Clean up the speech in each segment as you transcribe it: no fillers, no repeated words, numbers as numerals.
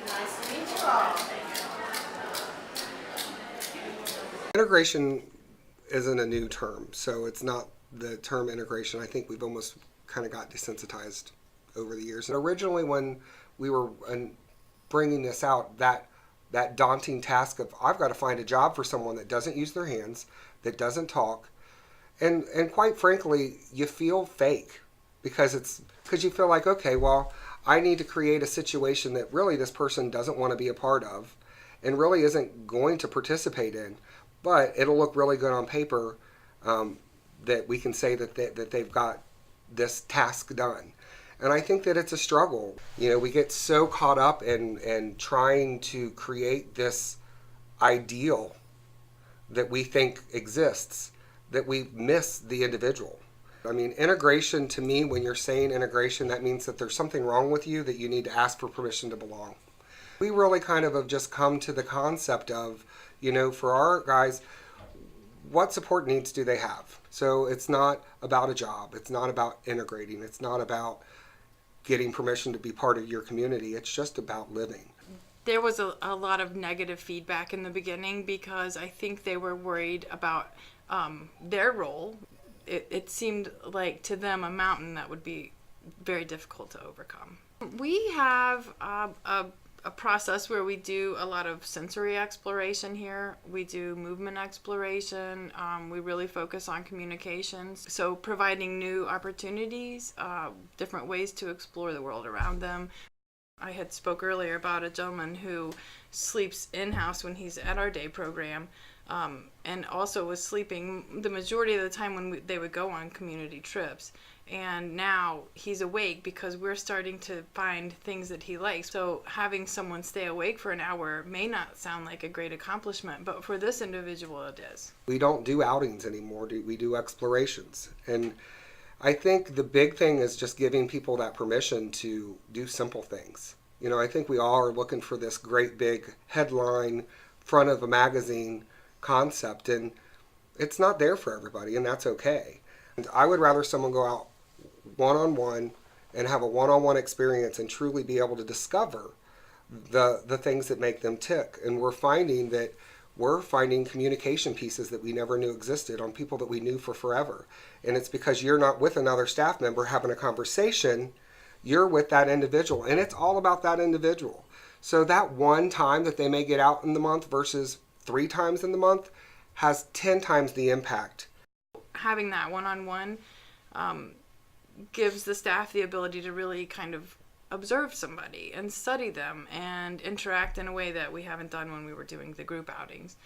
Nice to meet you all. Integration isn't a new term, so it's not the term integration. I think we've almost kind of got desensitized over the years. And originally, when we were bringing this out, that daunting task of I've got to find a job for someone that doesn't use their hands, that doesn't talk, and quite frankly, you feel fake because you feel like, okay, well, I need to create a situation that really this person doesn't want to be a part of and really isn't going to participate in, but it'll look really good on paper, that we can say that they've got this task done. And I think that it's a struggle. You know, we get so caught up in trying to create this ideal that we think exists that we miss the individual. I mean, integration to me, when you're saying integration, that means that there's something wrong with you that you need to ask for permission to belong. We really kind of have just come to the concept of, you know, for our guys, what support needs do they have? So it's not about a job. It's not about integrating. It's not about getting permission to be part of your community. It's just about living. There was a lot of negative feedback in the beginning because I think they were worried about their role. It seemed like to them a mountain that would be very difficult to overcome. We have a process where we do a lot of sensory exploration here. We do movement exploration. We really focus on communications. So providing new opportunities, different ways to explore the world around them. I had spoke earlier about a gentleman who sleeps in-house when he's at our day program, and also was sleeping the majority of the time when they would go on community trips. And now he's awake because we're starting to find things that he likes. So having someone stay awake for an hour may not sound like a great accomplishment, but for this individual it is. We don't do outings anymore. We do explorations. And I think the big thing is just giving people that permission to do simple things. You know, I think we all are looking for this great big headline, front of a magazine concept, and it's not there for everybody, and that's okay. And I would rather someone go out one-on-one and have a one-on-one experience and truly be able to discover the things that make them tick. And we're finding communication pieces that we never knew existed on people that we knew for forever. And it's because you're not with another staff member having a conversation, you're with that individual, and it's all about that individual. So that one time that they may get out in the month versus 3 times in the month has 10 times the impact. Having that one-on-one gives the staff the ability to really kind of observe somebody and study them and interact in a way that we haven't done when we were doing the group outings.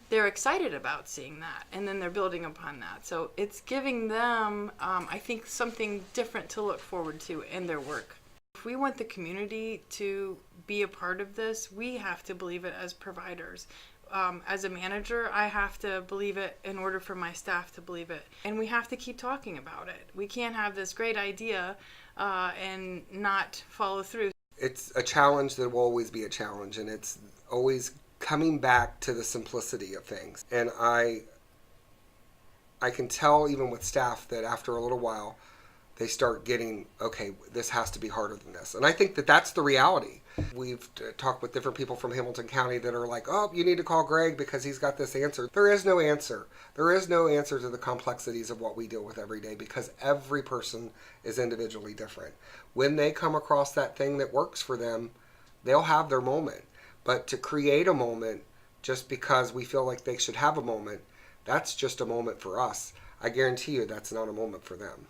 They're excited about seeing that, and then they're building upon that. So it's giving them, I think, something different to look forward to in their work. If we want the community to be a part of this, we have to believe it as providers. As a manager, I have to believe it in order for my staff to believe it. And we have to keep talking about it. We can't have this great idea and not follow through. It's a challenge that will always be a challenge, and it's always coming back to the simplicity of things. And I can tell even with staff that after a little while, they start getting, okay, this has to be harder than this. And I think that that's the reality. We've talked with different people from Hamilton County that are like, oh, you need to call Greg because he's got this answer. There is no answer. There is no answer to the complexities of what we deal with every day because every person is individually different. When they come across that thing that works for them, they'll have their moment. But to create a moment just because we feel like they should have a moment, that's just a moment for us. I guarantee you that's not a moment for them.